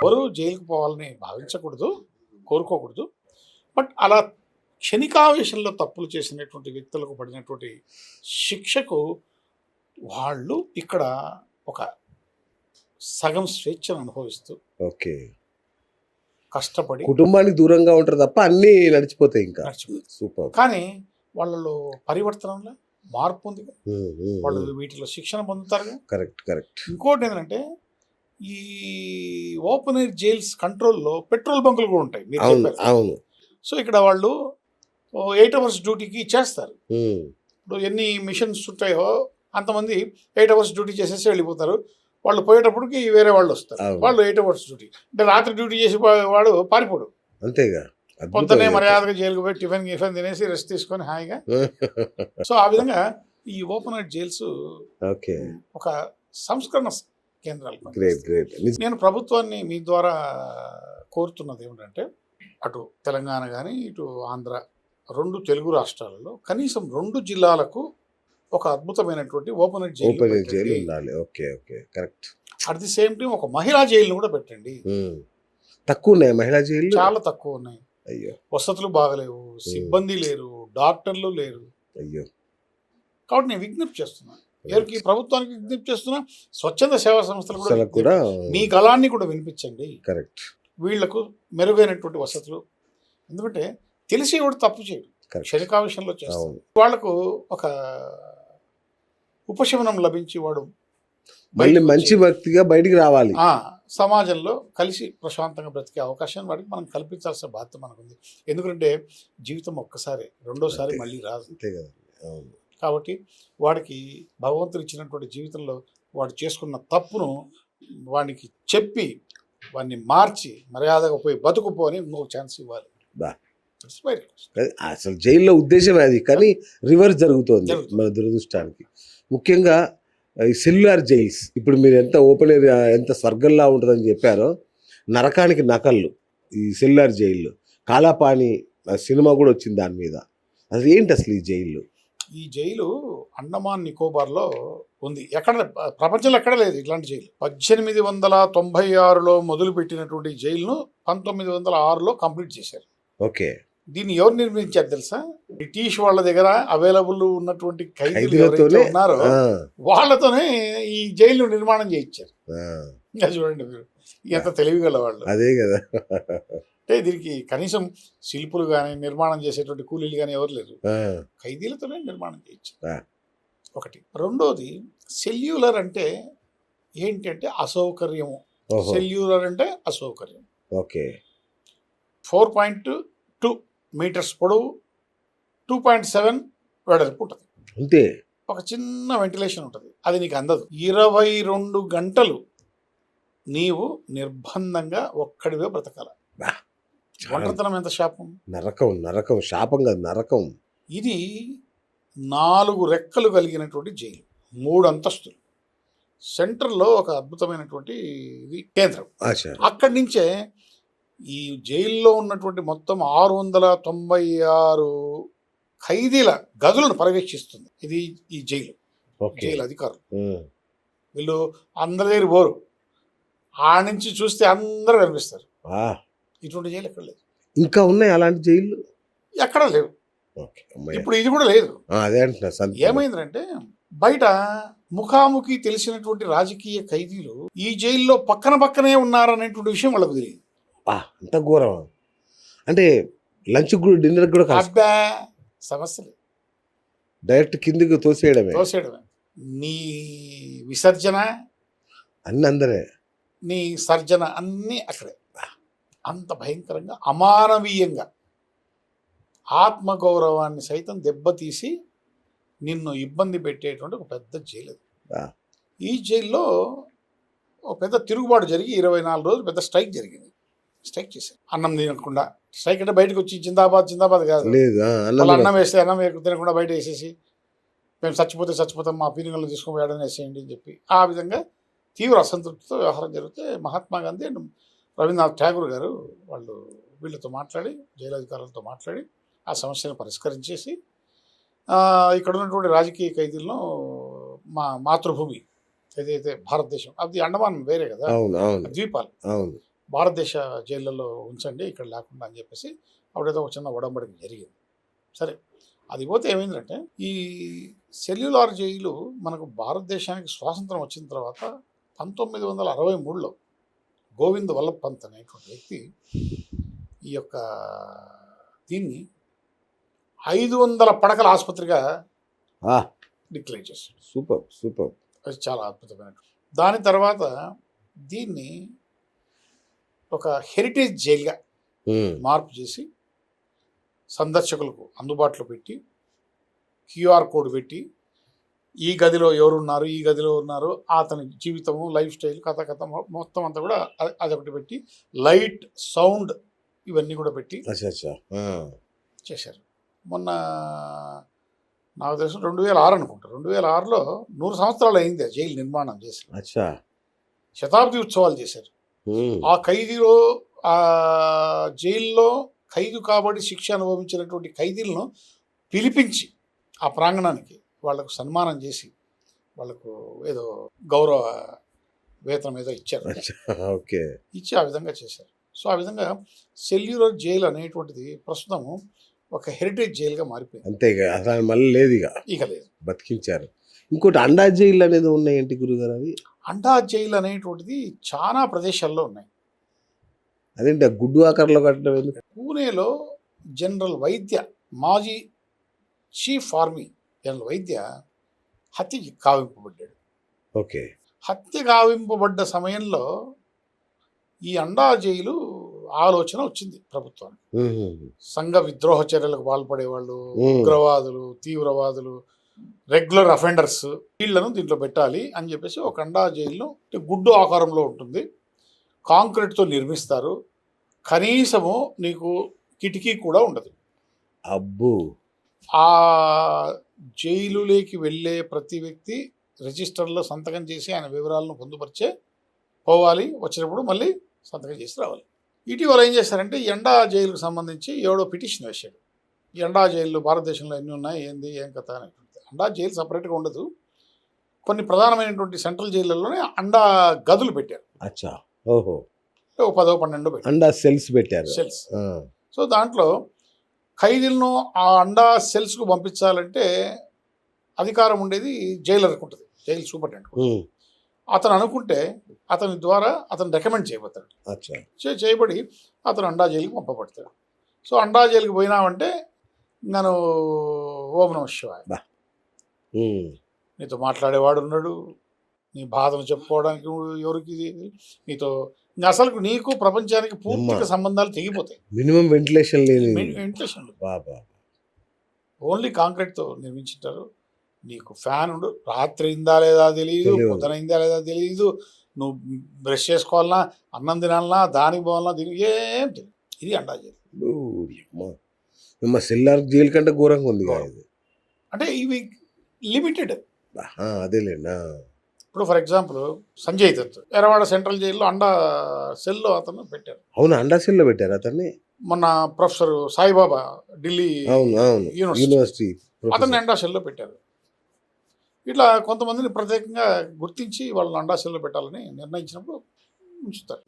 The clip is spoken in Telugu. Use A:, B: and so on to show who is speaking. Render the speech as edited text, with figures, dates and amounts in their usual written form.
A: ఎవరు జైలుకు పోవాలని భావించకూడదు, కోరుకోకూడదు. బట్ అలా క్షణికావేశంలో తప్పులు చేసినటువంటి వ్యక్తులకు పడినటువంటి శిక్షకు వాళ్ళు ఇక్కడ ఒక సగం స్వేచ్ఛను అనుభవిస్తూ
B: ఓకే.
A: కష్టపడి
B: కుటుంబానికి దూరంగా ఉంటారు తప్ప అన్నీ నడిచిపోతాయి ఇంకా.
A: నడిచిపోతుంది.
B: సూపర్.
A: కానీ వాళ్ళలో పరివర్తనంలో మార్పు ఉంది. వాళ్ళు వీటిలో శిక్షణ పొందుతారు.
B: Correct correct.
A: ఇంకోటి ఏంటంటే ఈ ఓపెన్ ఎయిర్ జైల్స్ కంట్రోల్లో పెట్రోల్ బంకులు కూడా ఉంటాయి మీరు
B: అవును
A: చెప్పారు.
B: అవును.
A: సో ఇక్కడ వాళ్ళు 8 hours డ్యూటీకి చేస్తారు. ఇప్పుడు ఎన్ని మిషన్స్ ఉంటాయో అంతమంది 8 hours డ్యూటీ చేసేసి వెళ్ళిపోతారు. వాళ్ళు పోయేటప్పటికి వేరే వాళ్ళు వస్తారు.
B: అవును.
A: వాళ్ళు 8 hours డ్యూటీ అంటే రాత్రి డ్యూటీ చేసి వాడు పారిపోడు.
B: అంతేగా.
A: పొద్దునే మర్యాదగా జైలుకు పోయి టిఫిన్ తినేసి రెస్ట్ తీసుకొని హాయిగా. సో ఆ విధంగా ఈ ఓపెన్ ఎయిర్ జైల్స్
B: ఓకే.
A: ఒక సంస్కరణ కేంద్రాలు.
B: Great great.
A: నేను ప్రభుత్వాన్ని మీ ద్వారా కోరుతున్నది ఏమిటంటే అటు తెలంగాణ కానీ ఇటు ఆంధ్ర 2 తెలుగు రాష్ట్రాలలో కనీసం 2 జిల్లాలకు ఒక అద్భుతమైనటువంటి open air
B: open air jail
A: jail
B: ఉండాలి. Okay okay correct.
A: At the same time ఒక మహిళా జైలును కూడా పెట్టండి.
B: తక్కువ ఉన్నాయి మహిళా జైలు,
A: చాలా తక్కువ ఉన్నాయి.
B: అయ్యో.
A: వసతులు బాగలేవు, సిబ్బంది లేరు, డాక్టర్లు లేరు.
B: అయ్యో.
A: కాబట్టి నేను విజ్ఞప్తి చేస్తున్నాను, ఎవరికి ప్రభుత్వానికి విజ్ఞప్తి చేస్తున్నా, స్వచ్ఛంద సేవా సంస్థలు కూడా
B: కూడా
A: మీ గళాన్ని కూడా వినిపించండి.
B: కరెక్ట్.
A: వీళ్లకు మెరుగైనటువంటి వసతులు. ఎందుకంటే తెలిసి కూడా తప్పు చేయడు, క్షణికావేశంలో చేస్తాడు. వాళ్లకు ఒక ఉపశమనం లభించి వాడు
B: మళ్ళీ మంచి వ్యక్తిగా బయటికి రావాలి,
A: సమాజంలో కలిసి ప్రశాంతంగా బ్రతికే అవకాశాన్ని వాడికి మనం కల్పించాల్సిన బాధ్యత మనకుంది. ఎందుకంటే జీవితం ఒక్కసారి, రెండోసారి మళ్ళీ రాదు.
B: అంతే కదా.
A: కాబట్టి వాడికి భగవంతుడు ఇచ్చినటువంటి జీవితంలో వాడు చేసుకున్న తప్పును వాడికి చెప్పి వాడిని మార్చి మర్యాదగా పోయి బతుకుపోని ఇంకొక ఛాన్స్ ఇవ్వాలి.
B: అసలు జైల్లో ఉద్దేశం అది, కానీ రివర్స్ జరుగుతోంది మన దురదృష్టానికి. ముఖ్యంగా ఈ సెల్యులార్ జైల్స్, ఇప్పుడు మీరు ఎంత ఓపెన్ ఏరియా ఎంత స్వర్గంలా ఉంటుందని చెప్పారో, నరకానికి నకళ్ళు ఈ సెల్యులార్ జైళ్ళు. కాలాపాని సినిమా కూడా వచ్చింది దాని మీద. అది ఏంటి అసలు ఈ జైలు?
A: ఈ జైలు అండమాన్ నికోబార్లో ఉంది. ఎక్కడ ప్రపంచంలో ఎక్కడ లేదు ఇట్లాంటి జైలు. 1896లో మొదలుపెట్టినటువంటి జైలును 1906లో కంప్లీట్ చేశారు.
B: ఓకే.
A: దీన్ని ఎవరు నిర్మించారు తెలుసా? బ్రిటిష్ వాళ్ళ దగ్గర అవైలబుల్ ఉన్నటువంటి ఖైదీలు ఎవరైతే ఉన్నారో వాళ్ళతోనే ఈ జైలు నిర్మాణం చేయించారు. చూడండి మీరు ఎంత తెలివిగల వాళ్ళు.
B: అదే కదా.
A: అంటే దీనికి కనీసం శిల్పులు కానీ నిర్మాణం చేసేటువంటి కూలీలు కానీ ఎవరు లేరు, ఖైదీలతోనే నిర్మాణం చేయించారు. ఒకటి. రెండోది, సెల్యులర్ అంటే ఏంటంటే అసౌకర్యము. సెల్యులర్ అంటే అసౌకర్యం.
B: ఓకే.
A: 4.2 మీటర్స్ పొడవు, 2.7 వెడల్పు ఉంటుంది.
B: అంతే.
A: ఒక చిన్న వెంటిలేషన్ ఉంటుంది, అది నీకు అందదు. 22 గంటలు నీవు నిర్బంధంగా ఒక్కడివే బ్రతకాల. ఒంటరితనం ఎంత శాపం.
B: నరకం. నరకం శాపం కాదు, నరకం.
A: ఇది 4 రెక్కలు కలిగినటువంటి జైలు, 3 అంతస్తులు. సెంటర్లో ఒక అద్భుతమైనటువంటి ఇది కేంద్రం. అక్కడి నుంచే ఈ జైల్లో ఉన్నటువంటి మొత్తం 696 ఖైదీల గదులను పర్యవేక్షిస్తుంది ఇది ఈ జైలు. జైలు అధికారులు వీళ్ళు అందరి దగ్గర పోరు, ఆ నుంచి చూస్తే అందరూ కనిపిస్తారు. ఇటువంటి జైలు ఎక్కడ లేదు.
B: ఇంకా ఉన్నాయి అలాంటి జైలు?
A: ఎక్కడ లేవు. ఇప్పుడు ఇది కూడా లేదు. ఏమైందంటే బయట ముఖాముఖి తెలిసినటువంటి రాజకీయ ఖైదీలు ఈ జైల్లో పక్కనే ఉన్నారనేటువంటి విషయం వాళ్ళకు తెలియదు.
B: అంత ఘోరం. అంటే లంచ్ కూడా డిన్నర్ కూడా
A: సమస్యలు
B: డైరెక్ట్ కిందికి తోసేయడమే.
A: నీ విసర్జన
B: అన్ని అందరే,
A: నీ సర్జన అన్నీ అక్కడే. అంత భయంకరంగా, అమానవీయంగా, ఆత్మగౌరవాన్ని సైతం దెబ్బతీసి నిన్ను ఇబ్బంది పెట్టేటువంటి ఒక పెద్ద జైలు. ఈ జైల్లో ఒక పెద్ద తిరుగుబాటు జరిగి 24 రోజులు పెద్ద స్ట్రైక్ జరిగింది. స్ట్రైక్ చేశారు, అన్నం తినకుండా. స్ట్రైక్ అంటే బయటకు వచ్చి జిందాబాద్ కాదు, వాళ్ళు అన్నం వేస్తే అన్నం తినకుండా బయట వేసేసి మేము చచ్చిపోతాం మా పీనిగల్లో తీసుకొని వేయడం వేసేయండి అని చెప్పి ఆ విధంగా తీవ్ర అసంతృప్తితో వ్యవహారం జరిగితే మహాత్మా గాంధీ అండ్ రవీంద్రనాథ్ ఠాగూర్ గారు వాళ్ళు వీళ్ళతో మాట్లాడి, జైలు అధికారులతో మాట్లాడి ఆ సమస్యను పరిష్కరించేసి ఇక్కడ ఉన్నటువంటి రాజకీయ ఖైదీలను మా మాతృభూమి ఏదైతే భారతదేశం, అది అండమాన్ వేరే కదా, ద్వీపాలు, భారతదేశ జైళ్ళలో ఉంచండి ఇక్కడ లేకుండా అని చెప్పేసి అప్పుడేదో ఒక చిన్న ఒడంబడిక జరిగింది. సరే, అది పోతే ఏమైందంటే ఈ సెల్యులార్ జైలు మనకు భారతదేశానికి స్వాతంత్రం వచ్చిన తర్వాత 1963లో గోవింద్ వల్లభ్ పంత్ అనేటువంటి వ్యక్తి ఈ యొక్క దీన్ని 500 పడకల ఆసుపత్రిగా డిక్లేర్ చేశాడు.
B: Super super.
A: అది చాలా అద్భుతమైన. దాని తర్వాత దీన్ని ఒక హెరిటేజ్ జైలుగా మార్పు చేసి సందర్శకులకు అందుబాటులో పెట్టి క్యూఆర్ కోడ్ పెట్టి ఈ గదిలో ఎవరున్నారు, ఈ గదిలో ఉన్నారు, అతని జీవితము, లైఫ్ స్టైల్, కథ మొత్తం అంతా కూడా అదొకటి పెట్టి లైట్, సౌండ్ ఇవన్నీ కూడా పెట్టి చేశారు. మొన్న నాకు తెలిసి 2006 అనుకుంటా, 2006లో 100 సంవత్సరాలు అయింది ఆ జైలు నిర్మాణం చేసి. శతాబ్ది ఉత్సవాలు చేశారు. ఆ ఖైదీలో ఆ జైల్లో ఖైదు కాబట్టి శిక్ష అనుభవించినటువంటి ఖైదీలను పిలిపించి ఆ ప్రాంగణానికి వాళ్లకు సన్మానం చేసి వాళ్ళకు ఏదో గౌరవ వేతనం ఏదో ఇచ్చారు.
B: ఓకే,
A: ఇచ్చి ఆ విధంగా చేశారు. సో ఆ విధంగా సెల్యులర్ జైలు అనేటువంటిది ప్రస్తుతం ఒక హెరిటేజ్ జైలుగా మారిపోయింది.
B: అంతే, అసలు మళ్ళీ లేదు, ఇక లేదు, బతికించారు. ఇంకోటి అండా జైలు అనేది ఉన్నాయేంటి గురుగారు? అవి
A: అండా జైలు అనేటువంటిది చాలా ప్రదేశాల్లో ఉన్నాయి.
B: అదేంటి గుడ్డు ఆకారంలో కట్టడం ఎందుకు?
A: పూణేలో జనరల్ వైద్య, మాజీ చీఫ్ ఆర్మీ జనరల్ వైద్య హత్యకి కావింపబడ్డాడు.
B: ఓకే,
A: హత్య కావింపబడ్డ సమయంలో ఈ అండా జైలు ఆలోచన వచ్చింది ప్రభుత్వానికి. సంఘ విద్రోహ చర్యలకు పాల్పడేవాళ్ళు, ఉగ్రవాదులు, తీవ్రవాదులు, రెగ్యులర్ అఫెండర్స్, వీళ్లను దీంట్లో పెట్టాలి అని చెప్పేసి ఒక అండా జైలును గుడ్డు ఆకారంలో ఉంటుంది, కాంక్రీట్తో నిర్మిస్తారు, కనీసము నీకు కిటికీ కూడా ఉండదు.
B: అబ్బో!
A: ఆ జైలులోకి వెళ్ళే ప్రతి వ్యక్తి రిజిస్టర్లో సంతకం చేసి ఆయన వివరాలను పొందుపరిచే పోవాలి, వచ్చినప్పుడు మళ్ళీ సంతకం చేసి రావాలి. ఇటీవల ఏం చేశారంటే ఈ ఎండా జైలుకు సంబంధించి ఎవడో పిటిషన్ వేశాడు. ఈ ఎండా జైలు భారతదేశంలో ఎన్ని ఉన్నాయి, ఏంది, ఏం కథ అనేటువంటి. అండా జైలు సపరేట్గా ఉండదు. కొన్ని ప్రధానమైనటువంటి సెంట్రల్ జైళ్ళలోనే అండా గదులు పెట్టారు.
B: అచ్చా, ఓహో,
A: 10-12 పెట్టారు.
B: అండా సెల్స్ పెట్టారు.
A: సెల్స్. సో దాంట్లో ఖైదీలను ఆ అండా సెల్స్కు పంపించాలంటే అధికారం ఉండేది జైలర్కి ఉంటుంది, జైలు సూపరింటెండెంట్. అతను అనుకుంటే అతని ద్వారా అతను రికమెండ్ చేయబడతాడు. చేయబడి అతను అండా జైలుకి పంపబడతాడు. సో అండా జైలుకి పోయినావంటే నేను ఓం నమః శివాయ, నీతో మాట్లాడేవాడు ఉన్నాడు, నీ బాధను చెప్పుకోవడానికి ఎవరికి, నీతో అసలు నీకు ప్రపంచానికి పూర్తిగా సంబంధాలు తెగిపోతాయి.
B: మినిమం వెంటిలేషన్ లేదు.
A: వెంటిలేషన్ ఓన్లీ కాంక్రీట్తో నిర్మించుంటారు. నీకు ఫ్యాన్ ఉండు, రాత్రి అయిందా లేదా తెలియదు, పొద్దున అయిందా లేదా తెలియదు, నువ్వు బ్రష్ చేసుకోవాలన్నా, అన్నం తినాలన్నా, దానికి పోవాలన్నా, దీనికి ఏం తెలియదు. ఇది అండా జైలు.
B: సెల్లార్ జైలు కంటే ఘోరంగా ఉంది.
A: అంటే ఇవి లిమిటెడ్.
B: అదేలేండి.
A: ఇప్పుడు for example Sanjay Dutt Yerawada central జైల్లో అండా సెల్లో అతను పెట్టారు.
B: అవును, అండా సెల్లో పెట్టారు అతన్ని.
A: మొన్న ప్రొఫెసర్ సాయిబాబా ఢిల్లీ
B: యూనివర్సిటీ
A: అతన్ని అండా సెల్లో పెట్టారు. ఇట్లా కొంతమందిని ప్రత్యేకంగా గుర్తించి వాళ్ళని అండా సెల్లో పెట్టాలని నిర్ణయించినప్పుడు ఉంచుతారు.